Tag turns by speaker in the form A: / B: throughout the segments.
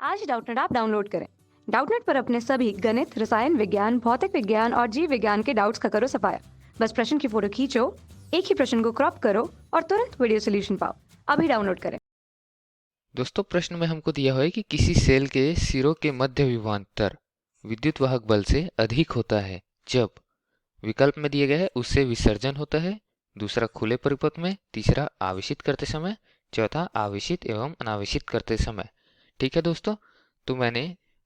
A: आज ही Doubtnut app download करें। Doubtnut पर अपने सभी गणित, रसायन विज्ञान, भौतिक विज्ञान और जीव विज्ञान के डाउट्स का करो सफाया। बस प्रश्न की फोटो खींचो, एक ही प्रश्न को क्रॉप करो और तुरंत वीडियो सोल्यूशन पाओ। अभी डाउनलोड करें।
B: दोस्तों, प्रश्न में हमको दिया हुआ है कि किसी सेल के सिरों के मध्य विभवांतर विद्युत वाहक बल से अधिक होता है जब विकल्प में दिए गए है उससे विसर्जन होता है, दूसरा खुले परिपथ में, तीसरा आवेशित करते समय, चौथा आवेशित एवं अनावेशित करते समय। ठीक है दोस्तों, तो मैंने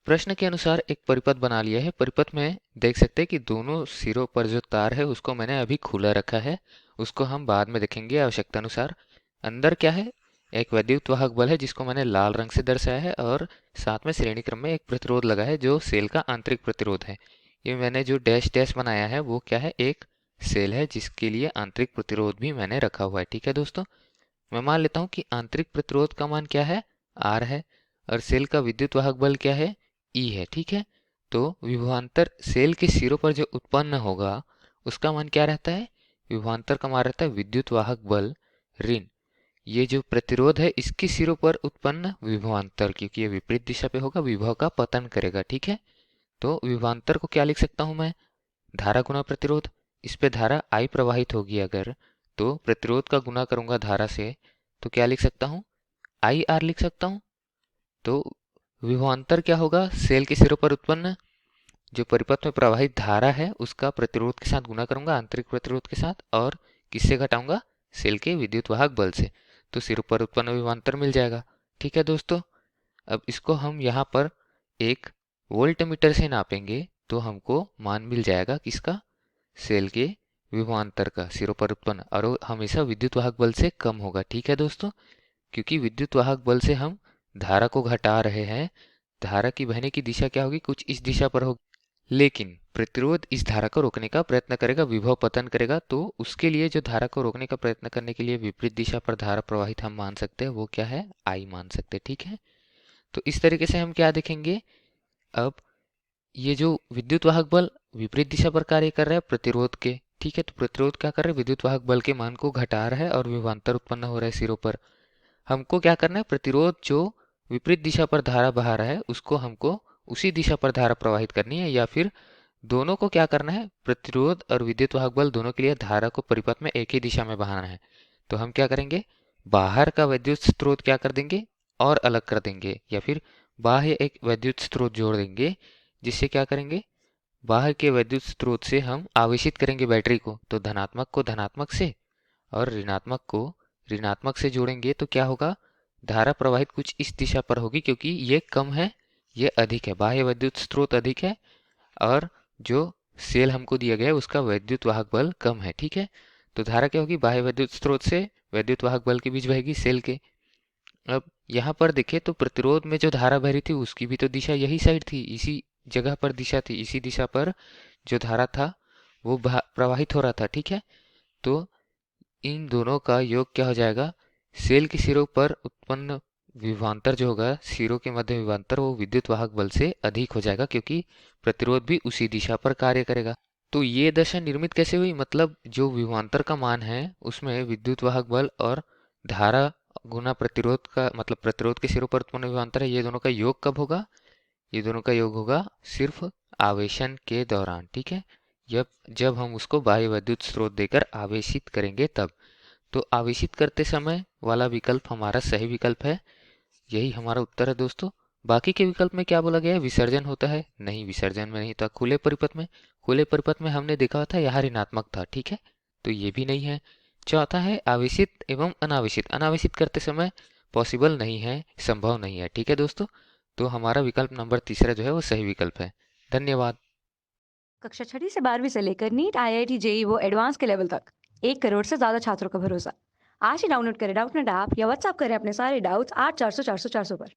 B: प्रश्न के अनुसार एक परिपथ बना लिया है। परिपथ में देख सकते हैं कि दोनों सिरों पर जो तार है उसको मैंने अभी खुला रखा है, उसको हम बाद में देखेंगे आवश्यकता अनुसार। अंदर क्या है, एक विद्युत वाहक बल है जिसको मैंने लाल रंग से दर्शाया है और साथ में श्रेणी क्रम में एक प्रतिरोध लगा है जो सेल का आंतरिक प्रतिरोध है। ये मैंने जो डैश डैश बनाया है वो क्या है, एक सेल है जिसके लिए आंतरिक प्रतिरोध भी मैंने रखा हुआ है। ठीक है दोस्तों, मैं मान लेता हूँ कि आंतरिक प्रतिरोध का मान क्या है, आर है, और सेल का विद्युत वाहक बल क्या है, ई है। ठीक है, तो विभवांतर सेल के सिरों पर जो उत्पन्न होगा उसका मान क्या रहता है, विभवांतर का मान रहता है विद्युत वाहक बल ऋण ये जो प्रतिरोध है इसके सिरों पर उत्पन्न विभवांतर, क्योंकि ये विपरीत दिशा पे होगा, विभव का पतन करेगा। ठीक है, तो विभवांतर को क्या लिख सकता हूं मैं, धारा गुना प्रतिरोध। इस पे धारा I प्रवाहित होगी अगर, तो प्रतिरोध का गुना करूंगा धारा से, तो क्या लिख सकता हूँ, आई आर लिख सकता हूँ। तो विभवांतर क्या होगा, सेल के सिरों पर उत्पन्न जो परिपथ में प्रवाहित धारा है उसका प्रतिरोध के साथ गुना करूंगा, आंतरिक प्रतिरोध के साथ, और किससे घटाऊंगा, सेल के विद्युत वाहक बल से, तो सिरों पर उत्पन्न विभवांतर मिल जाएगा। ठीक है दोस्तों, अब इसको हम यहाँ पर एक वोल्ट मीटर से नापेंगे तो हमको मान मिल जाएगा किसका, सेल के विभवांतर का सिरों पर उत्पन्न, और वो हमेशा विद्युत वाहक बल से कम होगा। ठीक है दोस्तों, क्योंकि विद्युत वाहक बल से हम धारा को घटा रहे हैं, धारा की बहने की दिशा क्या होगी, कुछ इस दिशा पर होगी, लेकिन प्रतिरोध इस धारा को रोकने का प्रयत्न करेगा, विभव पतन करेगा, तो उसके लिए जो धारा को रोकने का प्रयत्न करने के लिए विपरीत दिशा पर धारा प्रवाहित हम मान सकते हैं वो क्या है, आई मान सकते हैं। ठीक है, तो इस तरीके से हम क्या देखेंगे, अब ये जो विद्युत वाहक बल विपरीत दिशा पर कार्य कर रहा है प्रतिरोध के, ठीक है, तो प्रतिरोध क्या कर रहा है, विद्युत वाहक बल के मान को घटा रहा है और विभवांतर उत्पन्न हो रहा है सिरों पर। हमको क्या करना है, प्रतिरोध जो विपरीत दिशा पर धारा बहा रहा है उसको हमको उसी दिशा पर धारा प्रवाहित करनी है, या फिर दोनों को क्या करना है, प्रतिरोध और विद्युत वाहक बल दोनों के लिए धारा को परिपथ में एक ही दिशा में बहाना है। तो हम क्या करेंगे, बाहर का विद्युत स्रोत क्या कर देंगे और अलग कर देंगे, या फिर बाह्य एक विद्युत स्रोत जोड़ देंगे, जिससे क्या करेंगे, बाहर के विद्युत स्रोत से हम आवेशित करेंगे बैटरी को, तो धनात्मक को धनात्मक से और ऋणात्मक को ऋणात्मक से जोड़ेंगे, तो क्या होगा, धारा प्रवाहित कुछ इस दिशा पर होगी, क्योंकि ये कम है ये अधिक है, बाह्य विद्युत स्रोत अधिक है और जो सेल हमको दिया गया है उसका वैद्युत वाहक बल कम है। ठीक है, तो धारा क्या होगी, बाह्य विद्युत स्रोत से वैद्युत वाहक बल के बीच बहेगी सेल के। अब यहाँ पर देखें तो प्रतिरोध में जो धारा बह रही थी उसकी भी तो दिशा यही साइड थी, इसी जगह पर दिशा थी, इसी दिशा पर जो धारा था वो प्रवाहित हो रहा था। ठीक है, तो इन दोनों का योग क्या हो जाएगा, सेल के सिरों पर उत्पन्न विभवांतर जो होगा, सिरों के मध्य विभवांतर, वो विद्युत वाहक बल से अधिक हो जाएगा, क्योंकि प्रतिरोध भी उसी दिशा पर कार्य करेगा। तो ये दशा निर्मित कैसे हुई, मतलब जो विभवांतर का मान है उसमें विद्युत वाहक बल और धारा गुना प्रतिरोध का, मतलब प्रतिरोध के सिरों पर उत्पन्न विभवांतर है, ये दोनों का योग कब होगा, ये दोनों का योग होगा सिर्फ आवेशन के दौरान। ठीक है, जब जब हम उसको बाह्य विद्युत स्रोत देकर आवेशित करेंगे तब। तो आवेशित करते समय वाला विकल्प हमारा सही विकल्प है, यही हमारा उत्तर है दोस्तों। बाकी के विकल्प में क्या बोला गया है, विसर्जन होता है, नहीं विसर्जन में नहीं था। खुले परिपथ में, खुले परिपथ में हमने देखा था यहाँ ऋणात्मक था, ठीक है, तो ये भी नहीं है। चौथा है आवेशित एवं अनावेशित, अनावेशित करते समय पॉसिबल नहीं है, संभव नहीं है। ठीक है दोस्तों, तो हमारा विकल्प नंबर तीसरा जो है वो सही विकल्प है। धन्यवाद।
A: कक्षा 6 से 12वीं से लेकर नीट, IIT, जेई वो एडवांस के लेवल तक 1 करोड़ से ज्यादा छात्रों का भरोसा। आज ही डाउनलोड करें डाउटनेट ऐप या व्हाट्सएप करें अपने सारे डाउट्स 8400 400 400 पर।